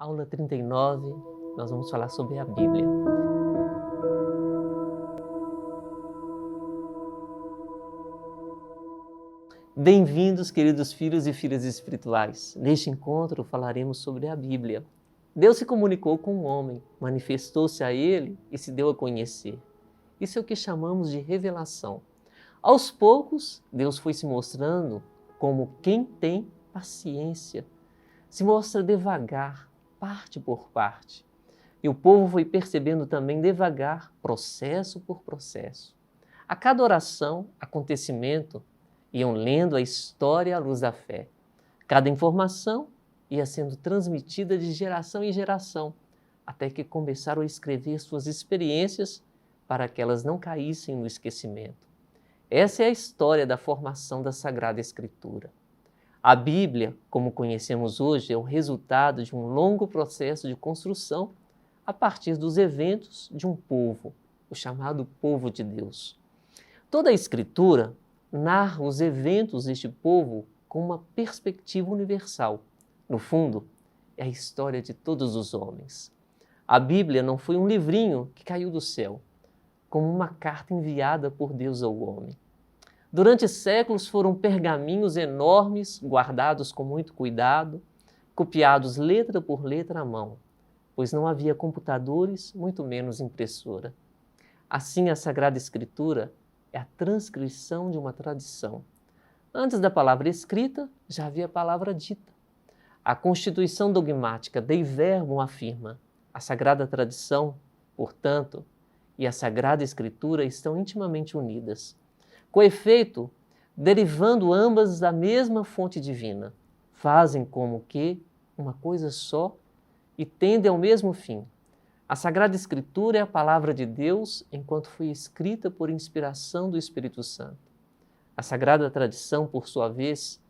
Aula 39, nós vamos falar sobre a Bíblia. Bem-vindos, queridos filhos e filhas espirituais. Neste encontro falaremos sobre a Bíblia. Deus se comunicou com o homem, manifestou-se a ele e se deu a conhecer. Isso é o que chamamos de revelação. Aos poucos, Deus foi se mostrando como quem tem paciência. Se mostra devagar, parte por parte. E o povo foi percebendo também devagar, processo por processo. A cada oração, acontecimento, iam lendo a história à luz da fé. Cada informação ia sendo transmitida de geração em geração, até que começaram a escrever suas experiências para que elas não caíssem no esquecimento. Essa é a história da formação da Sagrada Escritura. A Bíblia, como conhecemos hoje, é o resultado de um longo processo de construção a partir dos eventos de um povo, o chamado povo de Deus. Toda a Escritura narra os eventos deste povo com uma perspectiva universal. No fundo, é a história de todos os homens. A Bíblia não foi um livrinho que caiu do céu, como uma carta enviada por Deus ao homem. Durante séculos foram pergaminhos enormes, guardados com muito cuidado, copiados letra por letra à mão, pois não havia computadores, muito menos impressora. Assim, a Sagrada Escritura é a transcrição de uma tradição. Antes da palavra escrita, já havia a palavra dita. A constituição dogmática Dei Verbum afirma: a Sagrada Tradição, portanto, e a Sagrada Escritura estão intimamente unidas. Com efeito, derivando ambas da mesma fonte divina, fazem como que uma coisa só e tendem ao mesmo fim. A Sagrada Escritura é a palavra de Deus enquanto foi escrita por inspiração do Espírito Santo. A Sagrada Tradição, por sua vez,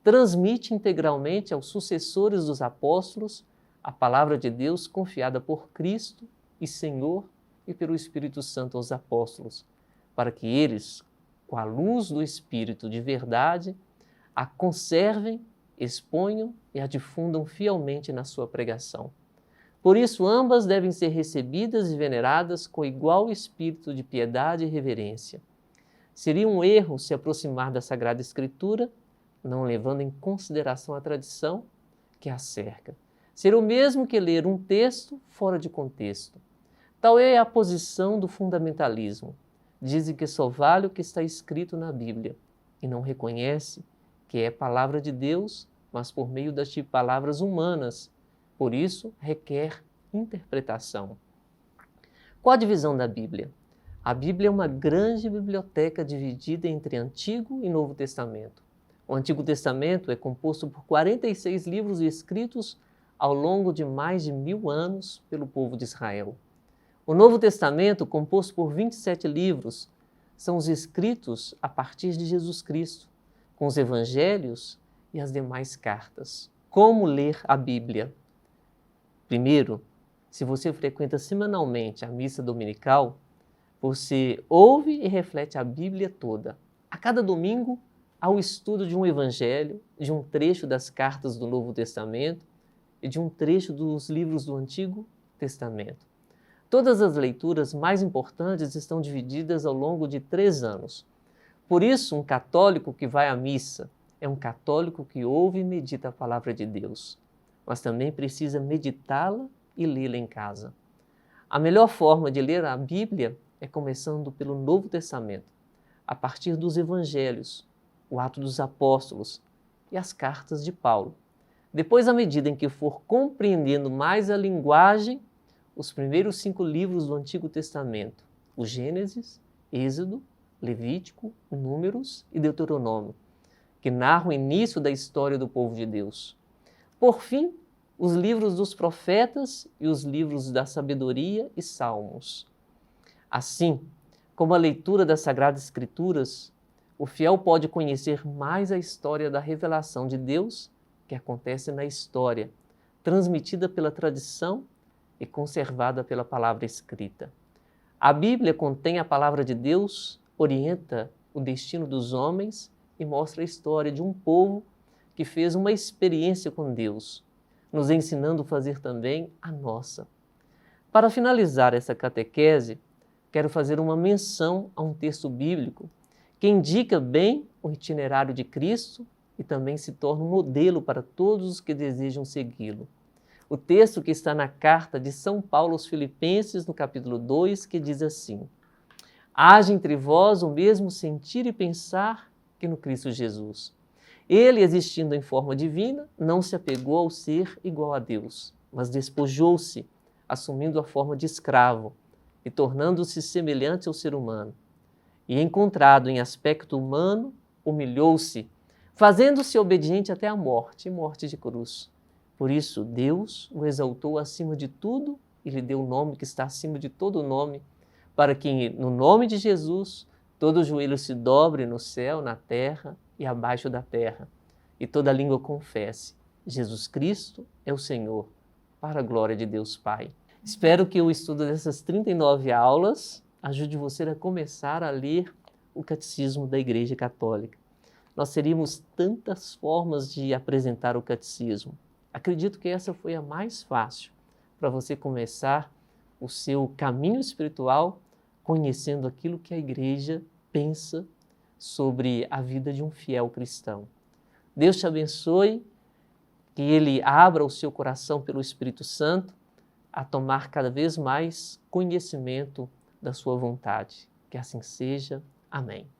transmite integralmente aos sucessores dos apóstolos a palavra de Deus confiada por Cristo e Senhor e pelo Espírito Santo aos apóstolos, para que eles, com a luz do Espírito de verdade, a conservem, exponham e a difundam fielmente na sua pregação. Por isso, ambas devem ser recebidas e veneradas com igual espírito de piedade e reverência. Seria um erro se aproximar da Sagrada Escritura, não levando em consideração a tradição que a cerca. Seria o mesmo que ler um texto fora de contexto. Tal é a posição do fundamentalismo. Dizem que só vale o que está escrito na Bíblia e não reconhece que é palavra de Deus, mas por meio das palavras humanas. Por isso, requer interpretação. Qual a divisão da Bíblia? A Bíblia é uma grande biblioteca dividida entre Antigo e Novo Testamento. O Antigo Testamento é composto por 46 livros escritos ao longo de mais de 1000 anos pelo povo de Israel. O Novo Testamento, composto por 27 livros, são os escritos a partir de Jesus Cristo, com os evangelhos e as demais cartas. Como ler a Bíblia? Primeiro, se você frequenta semanalmente a missa dominical, você ouve e reflete a Bíblia toda. A cada domingo, há o estudo de um evangelho, de um trecho das cartas do Novo Testamento e de um trecho dos livros do Antigo Testamento. Todas as leituras mais importantes estão divididas ao longo de 3 anos. Por isso, um católico que vai à missa é um católico que ouve e medita a palavra de Deus, mas também precisa meditá-la e lê-la em casa. A melhor forma de ler a Bíblia é começando pelo Novo Testamento, a partir dos Evangelhos, o Ato dos Apóstolos e as cartas de Paulo. Depois, à medida em que for compreendendo mais a linguagem, os primeiros 5 livros do Antigo Testamento, o Gênesis, Êxodo, Levítico, Números e Deuteronômio, que narram o início da história do povo de Deus. Por fim, os livros dos profetas e os livros da sabedoria e salmos. Assim, como a leitura das Sagradas Escrituras, o fiel pode conhecer mais a história da revelação de Deus que acontece na história, transmitida pela tradição e conservada pela palavra escrita. A Bíblia contém a palavra de Deus, orienta o destino dos homens e mostra a história de um povo que fez uma experiência com Deus. nos ensinando a fazer também a nossa. Para finalizar essa catequese, quero fazer uma menção a um texto bíblico que indica bem o itinerário de Cristo e também se torna um modelo para todos os que desejam segui-lo. O texto que está na carta de São Paulo aos Filipenses, no capítulo 2, que diz assim: haja entre vós o mesmo sentir e pensar que no Cristo Jesus. Ele, existindo em forma divina, não se apegou ao ser igual a Deus, mas despojou-se, assumindo a forma de escravo e tornando-se semelhante ao ser humano. E encontrado em aspecto humano, humilhou-se, fazendo-se obediente até a morte, e morte de cruz. Por isso, Deus o exaltou acima de tudo e lhe deu o nome que está acima de todo nome, para que, no nome de Jesus, todo joelho se dobre no céu, na terra e abaixo da terra, e toda língua confesse: Jesus Cristo é o Senhor, para a glória de Deus Pai. Espero que o estudo dessas 39 aulas ajude você a começar a ler o Catecismo da Igreja Católica. Nós teríamos tantas formas de apresentar o Catecismo. Acredito que essa foi a mais fácil para você começar o seu caminho espiritual conhecendo aquilo que a Igreja pensa sobre a vida de um fiel cristão. Deus te abençoe, que Ele abra o seu coração pelo Espírito Santo a tomar cada vez mais conhecimento da sua vontade. Que assim seja. Amém.